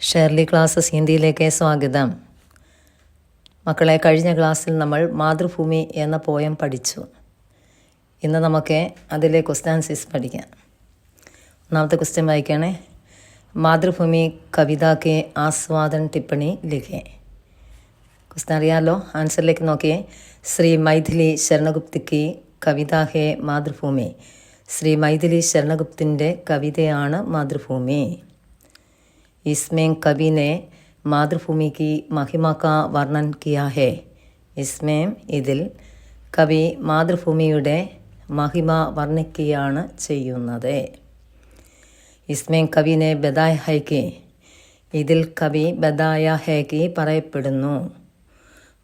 Shirley classes ഹിന്ദിയിലേക്ക് സ്വാഗതം. മക്കളെ, കഴിഞ്ഞ ക്ലാസ്സിൽ നമ്മൾ മാതൃഭൂമി എന്ന പോയം പഠിച്ചു. ഇന്ന് നമുക്ക് അതിലെ ക്വസ്റ്റ്യൻസ് പഠിക്കാം. ഒന്നാമത്തെ ക്വസ്റ്റ്യൻ വായിക്കണേ. മാതൃഭൂമി കവിതാക്കെ ആസ്വാദൻ ടിപ്പണി ലിഖേ. ക്വസ്റ്റ്യൻ അറിയാമല്ലോ, ആൻസറിലേക്ക് നോക്കിയേ. ശ്രീ മൈഥിലി ശരണഗുപ്തിക്ക് കവിത ഹേ മാതൃഭൂമി. ശ്രീ മൈഥിലി ശരണഗുപ്തിൻ്റെ കവിതയാണ് മാതൃഭൂമി. इसमें कवि ने मातृभूमि की महिमा का वर्णन किया है. इसमें ഇതിൽ കവി മാതൃഭൂമിയുടെ മഹിമ വർണ്ണിക്കുകയാണ് ചെയ്യുന്നത്. इसमें कवि ने बताया है कि ഇതിൽ കവി ബദായ ഹേ കി പറയപ്പെടുന്നു.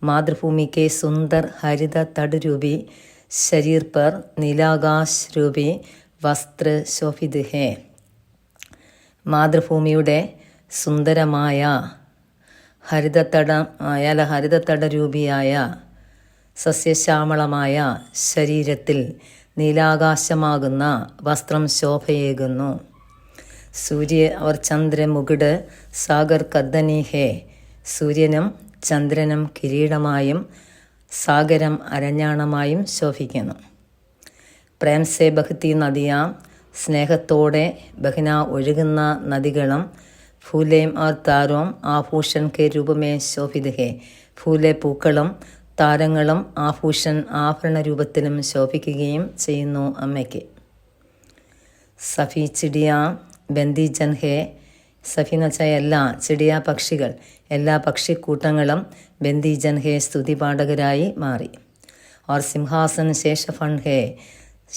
മാതൃഭൂമി के सुंदर हरित तटरूपी शरीर पर नीलाകാശ रूपी वस्त्र शोभित है. മാതൃഭൂമിയുടെ സുന്ദരമായ ഹരിതത്തടരൂപിയായ സസ്യശ്യാമളമായ ശരീരത്തിൽ നീലാകാശമാകുന്ന വസ്ത്രം ശോഭയേകുന്നു. സൂര്യ അവർ ചന്ദ്രമുകുട് സാഗർ കദ്ദനി ഹേ. സൂര്യനും ചന്ദ്രനും കിരീടമായും സാഗരം അരഞ്ഞാണമായും ശോഭിക്കുന്നു. പ്രേം സേ ബഹ്തി നദിയാം. സ്നേഹത്തോടെ ബഹ്ന ഒഴുകുന്ന നദികളും ഫൂലേം और താരോം ആഭൂഷൺ കെ രൂപമേ ശോഭിത ഹേ. ഫൂലെ പൂക്കളും താരങ്ങളും ആഭരണ രൂപത്തിലും ശോഭിക്കുകയും ചെയ്യുന്നു അമ്മയ്ക്ക്. സഫി ചിടിയ ബന്ദിജൻ ഹേ. സഫി എന്ന് വെച്ചാൽ എല്ലാ ചിടിയ പക്ഷികൾ, എല്ലാ പക്ഷിക്കൂട്ടങ്ങളും ബന്ദിജൻ ഹേ സ്തുതിപാഠകരായി മാറി. और സിംഹാസൻ ശേഷഫൺ ഹേ.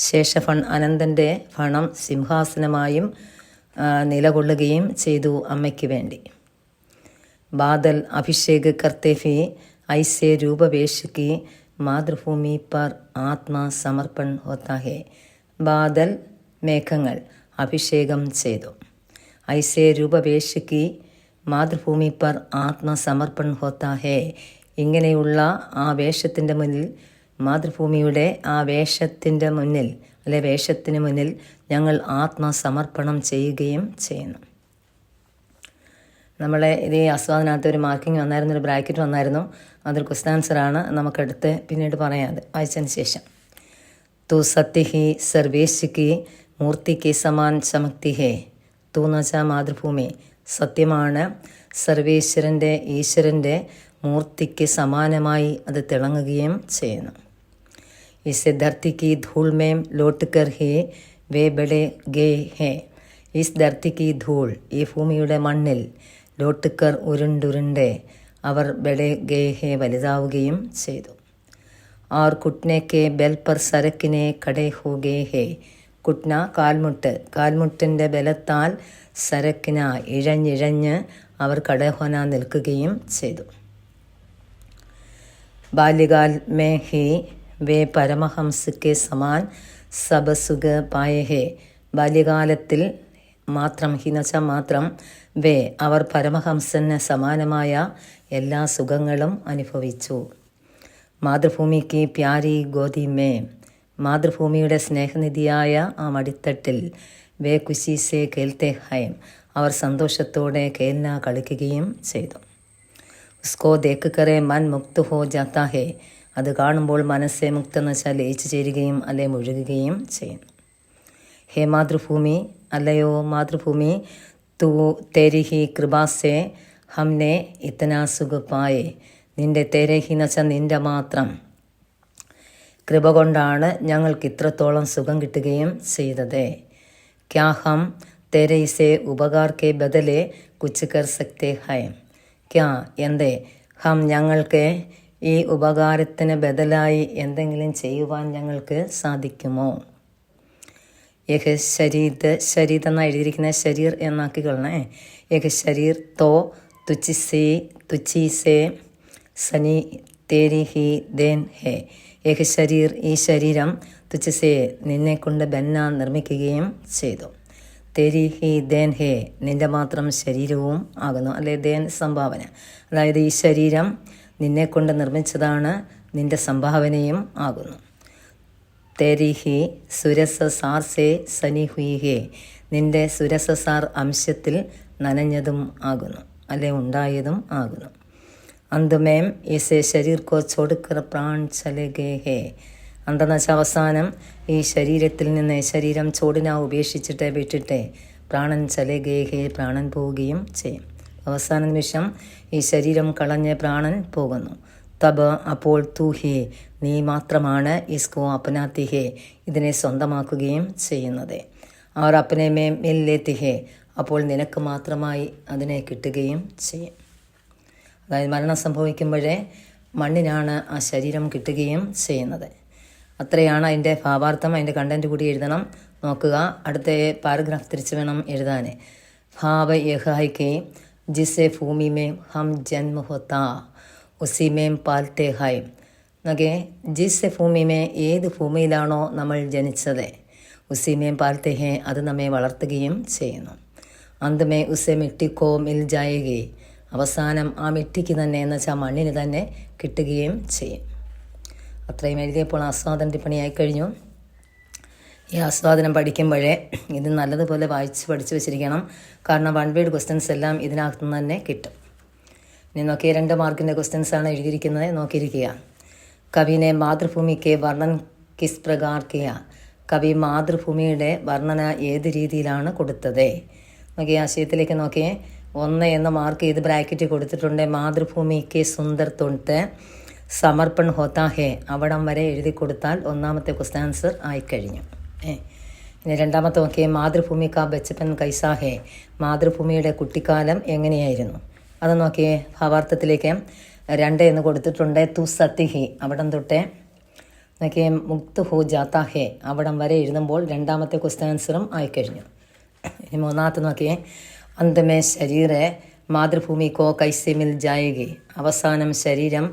ശേഷഫൺ അനന്തൻ്റെ ഫണം സിംഹാസനമായും നിലകൊള്ളുകയും ചെയ്തു അമ്മയ്ക്ക് വേണ്ടി. ബാദൽ അഭിഷേക് കർത്തെ ഭി ഐസേ രൂപവേശിക്ക് മാതൃഭൂമി പർ ആത്മസമർപ്പൺ ഹോത്താ ഹേ. ബാദൽ മേഘങ്ങൾ അഭിഷേകം ചെയ്തു. ഐസേ രൂപവേശിക്ക് മാതൃഭൂമി പർ ആത്മസമർപ്പൺ ഹോത്താ ഹേ. ഇങ്ങനെയുള്ള ആ വേഷത്തിൻ്റെ മുന്നിൽ, മാതൃഭൂമിയുടെ ആ വേഷത്തിൻ്റെ മുന്നിൽ അല്ലെ വേഷത്തിന് മുന്നിൽ ഞങ്ങൾ ആത്മസമർപ്പണം ചെയ്യുകയും ചെയ്യുന്നു. നമ്മളെ ഇത് ഈ ആസ്വാദനകത്ത് ഒരു മാർക്കിംഗ് വന്നായിരുന്നു, ഒരു ബ്രാക്കറ്റ് വന്നായിരുന്നു. അതൊരു ക്വസ്റ്റ്യൻ ആൻസറാണ്. നമുക്കടുത്ത് പിന്നീട് പറയാം, അത് വായിച്ചതിന് ശേഷം. തൂ സത്യ ഹി സർവേശിക്ക് മൂർത്തിക്ക് സമാൻ ചമക്തി ഹേ. തൂ എന്ന് വെച്ചാൽ മാതൃഭൂമി സത്യമാണ്. സർവേശ്വരൻ്റെ ഈശ്വരൻ്റെ മൂർത്തിക്ക് സമാനമായി അത് തിളങ്ങുകയും ചെയ്യുന്നു. इसे धरती की धूल में लौट कर ही वे बड़े गए हैं. इस धरती की धूल, ഈ ഭൂമിയുടെ മണ്ണിൽ ലോട്ടുക്കർ ഉരുണ്ടുരുണ്ട് അവർ ബഡെ ഗേ ഹേ വലുതാവുകയും ചെയ്തു. और घुटने के बल पर सरकने खड़े हो गए हैं. കുട്ന കാൽമുട്ട്, കാൽമുട്ടിൻ്റെ ബലത്താൽ സരക്കിന ഇഴഞ്ഞിഴഞ്ഞ് അവർ കടഹോന നിൽക്കുകയും ചെയ്തു. ബാല്യകാൽ മേ ഹി വേ പരമഹംസക്ക് സമാൻ സബസുഖ പായ ഹേ. ബാല്യകാലത്തിൽ മാത്രം, ഹിനച്ച മാത്രം, വേ അവർ പരമഹംസന് സമാനമായ എല്ലാ സുഖങ്ങളും അനുഭവിച്ചു. മാതൃഭൂമിക്ക് പ്യാരി ഗോതിമേ. മാതൃഭൂമിയുടെ സ്നേഹനിധിയായ ആ മടിത്തട്ടിൽ വേ കുശിസെ കേൽത്തെ ഹൈം. അവർ സന്തോഷത്തോടെ കേൽന കളിക്കുകയും ചെയ്തു. ഉസ്കോ ദേഖ് കറെ മൻ മുക്ത് ഹോ ജാത്താ ഹേ. അത് കാണുമ്പോൾ മനസ്സെ മുക്തെന്ന് വെച്ചാൽ ലയിച്ചു ചേരുകയും അല്ലെ മുഴുകുകയും ചെയ്യുന്നു. ഹേ മാതൃഭൂമി, അല്ലയോ മാതൃഭൂമി, തൂ തേരി ഹി കൃപാസെ ഹംനെ ഇത്തനാ സുഖ പായേ. നിൻ്റെ തേരഹി എന്ന് വെച്ചാൽ നിൻ്റെ മാത്രം കൃപ കൊണ്ടാണ് ഞങ്ങൾക്ക് ഇത്രത്തോളം സുഖം കിട്ടുകയും ചെയ്തത്. ക്യാ ഹം തേരെ ഇസെ ഉപകാർ കെ ബദലെ കുച്ച് കർ സക്തേ ഹൈ. ക്യാ എന്തേ, ഹം ഞങ്ങൾക്ക് ഈ ഉപകാരത്തിന് ബദലായി എന്തെങ്കിലും ചെയ്യുവാൻ ഞങ്ങൾക്ക് സാധിക്കുമോ? യഹ് ശരീത്, ശരീത് എന്നാണ് എഴുതിയിരിക്കുന്ന, ശരീർ എന്നാക്കിക്കൊള്ളണേ. യഹ് ശരീർ തോ തുച്ചിസേ സനി തേരി ഹി ദേൻ ഹേ. യഹ് ശരീർ, ഈ ശരീരം, തുച്ചിസേ നിന്നെ കൊണ്ട് ബന്ന നിർമ്മിക്കുകയും ചെയ്തു. തേരി ഹി ദേൻ ഹേ നിൻ്റെ മാത്രം ശരീരവും ആകുന്നു, അല്ലെ ദേൻ സംഭാവന. അതായത് ഈ ശരീരം നിന്നെ കൊണ്ട് നിർമ്മിച്ചതാണ്, നിൻ്റെ സംഭാവനയും ആകുന്നു. തേരി ഹി സുരസ സാർ സേ സനി ഹുയി ഹേ. നിൻ്റെ സുരസസാർ അംശത്തിൽ നനഞ്ഞതും ആകുന്നു, അല്ലെ ഉണ്ടായതും ആകുന്നു. അന്തമേം ഈസെ ശരീർ കോ ചോടുക്കർ പ്രാൺ ചലെ ഗേ ഹേ. എന്തെന്ന് വെച്ചാൽ അവസാനം ഈ ശരീരത്തിൽ നിന്ന് ശരീരം ചോടിനാ ഉപേക്ഷിച്ചിട്ട് വിട്ടിട്ട് പ്രാണൻ ചലെ ഗേ ഹേ, പ്രാണൻ പോവുകയും ചെയ്യും. അവസാന നിമിഷം ഈ ശരീരം കളഞ്ഞ് പ്രാണൻ പോകുന്നു. തബ് അപ്പോൾ തൂ ഹേ, നീ മാത്രമാണ് ഇസ്കോ അപ്നാത്തി ഹേ, ഇതിനെ സ്വന്തമാക്കുകയും ചെയ്യുന്നത്. അവർ അപ്പനെ മേം മില്ലേത്തി ഹേ, അപ്പോൾ നിനക്ക് മാത്രമായി അതിനെ കിട്ടുകയും ചെയ്യും. അതായത് മരണം സംഭവിക്കുമ്പോഴേ മണ്ണിനാണ് ആ ശരീരം കിട്ടുകയും ചെയ്യുന്നത്. അത്രയാണ് അതിൻ്റെ ഭാവാർത്ഥം. അതിൻ്റെ കണ്ടൻറ്റ് കൂടി എഴുതണം. നോക്കുക, അടുത്ത പാരഗ്രാഫ് തിരിച്ച് വേണം എഴുതാൻ. ഭാവ യഹായ്ക്ക് ജിസെ ഭൂമി മേം ഹം ജന്മ ഹോത്താ ഉസി മേം പാൽത്തെ ഹായ്. നോക്കേ, ജിസെ ഭൂമി മേ, ഏത് ഭൂമിയിലാണോ നമ്മൾ ജനിച്ചത്, ഉസി മേം പാൽത്തെ ഹേ, അത് നമ്മെ വളർത്തുകയും ചെയ്യുന്നു. അന്തമേ ഉസെ മിട്ടിക്കോ മിൽ ജായകെ, അവസാനം ആ മിട്ടിക്ക് തന്നെ എന്ന് വെച്ചാൽ മണ്ണിന് തന്നെ കിട്ടുകയും ചെയ്യും. അത്രയും എഴുതിയപ്പോൾ ആസ്വാദന ടിപ്പണിയായി കഴിഞ്ഞു. ഈ ആസ്വാദനം പഠിക്കുമ്പോഴേ ഇത് നല്ലതുപോലെ പഠിച്ചു വെച്ചിരിക്കണം. കാരണം 1 വേർഡ് ക്വസ്റ്റ്യൻസ് എല്ലാം ഇതിനകത്തു നിന്ന് തന്നെ കിട്ടും. ഇനി നോക്കിയ 2 മാർക്കിൻ്റെ ക്വസ്റ്റ്യൻസാണ് എഴുതിയിരിക്കുന്നത്. നോക്കിയിരിക്കുക. കവിനെ മാതൃഭൂമിക്ക് വർണ്ണൻ കിസ് പ്രകാർ കിയ. കവി മാതൃഭൂമിയുടെ വർണ്ണന ഏത് രീതിയിലാണ് കൊടുത്തത്? നോക്കിയ ആശയത്തിലേക്ക് നോക്കിയേ. 1 എന്ന മാർക്ക് ഇത് ബ്രാക്കറ്റ് കൊടുത്തിട്ടുണ്ട്. മാതൃഭൂമിക്ക് സുന്ദർ തൊട്ട് സമർപ്പൺ ഹോത്താ ഹേ, അവിടം വരെ എഴുതി കൊടുത്താൽ 1ാമത്തെ ക്വസ്റ്റ്യൻ ആൻസർ ആയിക്കഴിഞ്ഞു. ഇനി 2ാമത്തെ നോക്കിയേ. മാതൃഭൂമി കാ ബച്ചപ്പൻ കൈസാ ഹേ, മാതൃഭൂമിയുടെ കുട്ടിക്കാലം എങ്ങനെയായിരുന്നു? അത് നോക്കിയേ. ഭാവാർത്ഥത്തിലേക്ക് 2 എന്ന് കൊടുത്തിട്ടുണ്ട്. തു സത്യഹി, അവിടം തൊട്ടേ നോക്കിയേ. മുക്ത് ഹോ ജാത്താ ഹേ, അവിടം വരെ എഴുതുമ്പോൾ 2ാമത്തെ ക്വസ്റ്റ്യൻ ആൻസറും ആയിക്കഴിഞ്ഞു. ഇനി 3ാമത്തെ നോക്കിയേ. അന്തമേ ശരീരെ മാതൃഭൂമി കോ കൈസെ മിൽ ജായകി, അവസാനം ശരീരം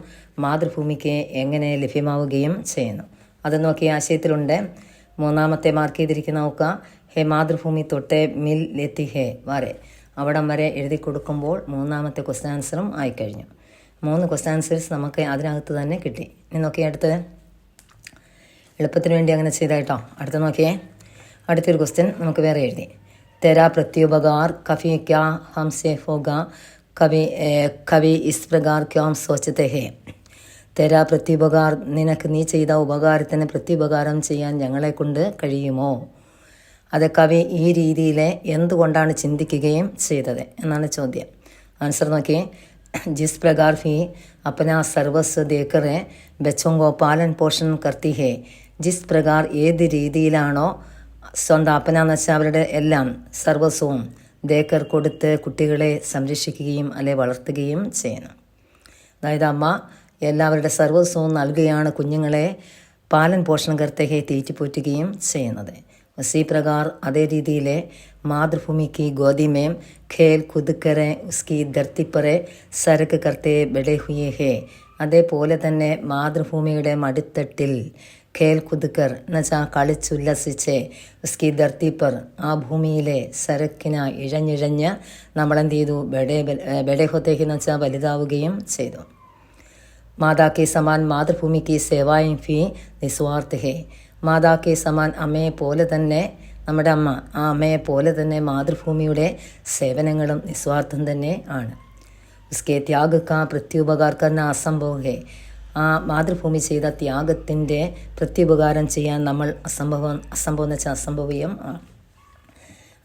മാതൃഭൂമിക്ക് എങ്ങനെ ലഭ്യമാവുകയും ചെയ്യുന്നു? അത് നോക്കിയ ആശയത്തിലുണ്ട്. 3ാമത്തെ മാർക്ക് ചെയ്തിരിക്കുന്ന നോക്കുക. ഹേ മാതൃഭൂമി തൊട്ടേ മിൽ ലെത്തി ഹേ വരെ, അവിടം വരെ എഴുതി കൊടുക്കുമ്പോൾ 3ാമത്തെ ക്വസ്റ്റ്യൻ ആൻസറും ആയിക്കഴിഞ്ഞു. 3 ക്വസ്റ്റ്യൻ ആൻസേഴ്സ് നമുക്ക് അതിനകത്ത് തന്നെ കിട്ടി. ഇനി നോക്കിയേ, അടുത്തത് എളുപ്പത്തിന് വേണ്ടി അങ്ങനെ ചെയ്തായിട്ടോ. അടുത്ത നോക്കിയേ. അടുത്തൊരു ക്വസ്റ്റ്യൻ നമുക്ക് വേറെ എഴുതി. തെരാ പ്രത്യുപകാർ കവി ക്യാ ഹംസെ ഹോഗ, കവി ഇസ് പ്രകാർ ക്യാം സോച്ചത്തെ ഹേ. തെരാ പ്രത്യുപകാർ, നിനക്ക് നീ ചെയ്ത ഉപകാരത്തിന് പ്രത്യുപകാരം ചെയ്യാൻ ഞങ്ങളെ കൊണ്ട് കഴിയുമോ? അത് കവി ഈ രീതിയിൽ എന്തുകൊണ്ടാണ് ചിന്തിക്കുകയും ചെയ്തത് എന്നാണ് ചോദ്യം. ആൻസർ നോക്കിയേ. ജിസ് പ്രകാർ ഭി അപ്പനാ സർവസ്വ ദേക്കറെ ബച്ചോങ്കോ പാലൻ പോഷൺ കർത്തി ഹേ. ജിസ് പ്രകാർ, ഏത് രീതിയിലാണോ സ്വന്തം അപ്പനാന്ന് വെച്ചാൽ അവരുടെ എല്ലാം സർവസ്വവും ദേക്കർ കൊടുത്ത് കുട്ടികളെ സംരക്ഷിക്കുകയും അല്ലെ വളർത്തുകയും ചെയ്യുന്നു. അതായത് അമ്മ എല്ലാവരുടെ സർവസ്വവും നൽകുകയാണ് കുഞ്ഞുങ്ങളെ പാലൻ പോഷണം കർത്തയെ തീറ്റിപ്പോറ്റുകയും ചെയ്യുന്നത്. ഉസി പ്രകാർ, അതേ രീതിയിലെ മാതൃഭൂമിക്ക് ഗോദിമേം ഖേൽ കുതുക്കറെ ഉസ്കി ധർത്തിപ്പറെ സരക്ക് കർത്തയെ ബഡേ ഹുയേ ഹേ. അതേപോലെ തന്നെ മാതൃഭൂമിയുടെ മടിത്തട്ടിൽ ഖേൽ കുതുക്കർ എന്നുവെച്ചാൽ കളിച്ചുല്ലസിച്ച് ഉസ്കി ധർത്തിപ്പർ, ആ ഭൂമിയിലെ സരക്കിന ഇഴഞ്ഞിഴഞ്ഞ് നമ്മളെന്ത് ചെയ്തു? ബഡേ ഹോത്തേക്ക് എന്ന് വെച്ചാൽ വലുതാവുകയും ചെയ്തു. മാതാക്കെ സമാൻ മാതൃഭൂമിക്ക് സേവായും ഫി നിസ്വാർത്ഥ ഹേ. മാതാക്കെ സമാൻ, അമ്മയെ പോലെ തന്നെ നമ്മുടെ അമ്മ, ആ അമ്മയെ പോലെ തന്നെ മാതൃഭൂമിയുടെ സേവനങ്ങളും നിസ്വാർത്ഥം തന്നെ ആണ്. ഉസ്കെ ത്യാഗ് കാ പ്രത്യുപകാർ കർന അസംഭവം ഹേ. ആ മാതൃഭൂമി ചെയ്ത ത്യാഗത്തിൻ്റെ പ്രത്യുപകാരം ചെയ്യാൻ നമ്മൾ അസംഭവം എന്ന് വെച്ചാൽ അസംഭവ്യം ആണ്.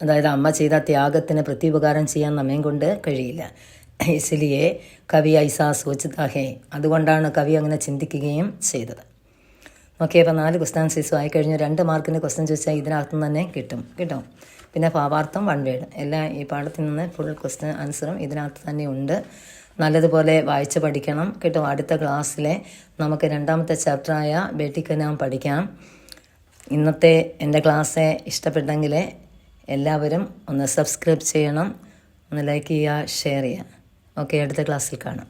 അതായത് അമ്മ ചെയ്ത ത്യാഗത്തിന് പ്രത്യുപകാരം ചെയ്യാൻ നമ്മയും കൊണ്ട് കഴിയില്ല. ഇസ്ലിയെ കവി ഐസാ സോച്ചിതാ ഹേ, അതുകൊണ്ടാണ് കവി അങ്ങനെ ചിന്തിക്കുകയും ചെയ്തത്. നോക്കിയപ്പോൾ 4 ക്വസ്റ്റ്യൻ ആൻസേഴ്സും ആയിക്കഴിഞ്ഞു. 2 മാർക്കിൻ്റെ ക്വസ്റ്റ്യൻ ചോദിച്ചാൽ ഇതിനകത്ത് നിന്ന് തന്നെ കിട്ടും. പിന്നെ ഭാവാർത്ഥം 1 വേർഡ് എല്ലാം ഈ പാഠത്തിൽ നിന്ന് ഫുൾ ക്വസ്റ്റ്യൻ ആൻസറും ഇതിനകത്ത് തന്നെ ഉണ്ട്. നല്ലതുപോലെ വായിച്ച് പഠിക്കണം കേട്ടോ. അടുത്ത ക്ലാസ്സിലെ നമുക്ക് 2ാമത്തെ ചാപ്റ്ററായ ബേട്ടിക്ക് നാം പഠിക്കാം. ഇന്നത്തെ എൻ്റെ ക്ലാസ് ഇഷ്ടപ്പെട്ടെങ്കിൽ എല്ലാവരും ഒന്ന് സബ്സ്ക്രൈബ് ചെയ്യണം, ഒന്ന് ലൈക്ക് ചെയ്യുക, ഷെയർ ചെയ്യുക. ഓക്കെ, അടുത്ത ക്ലാസ്സിൽ കാണാം.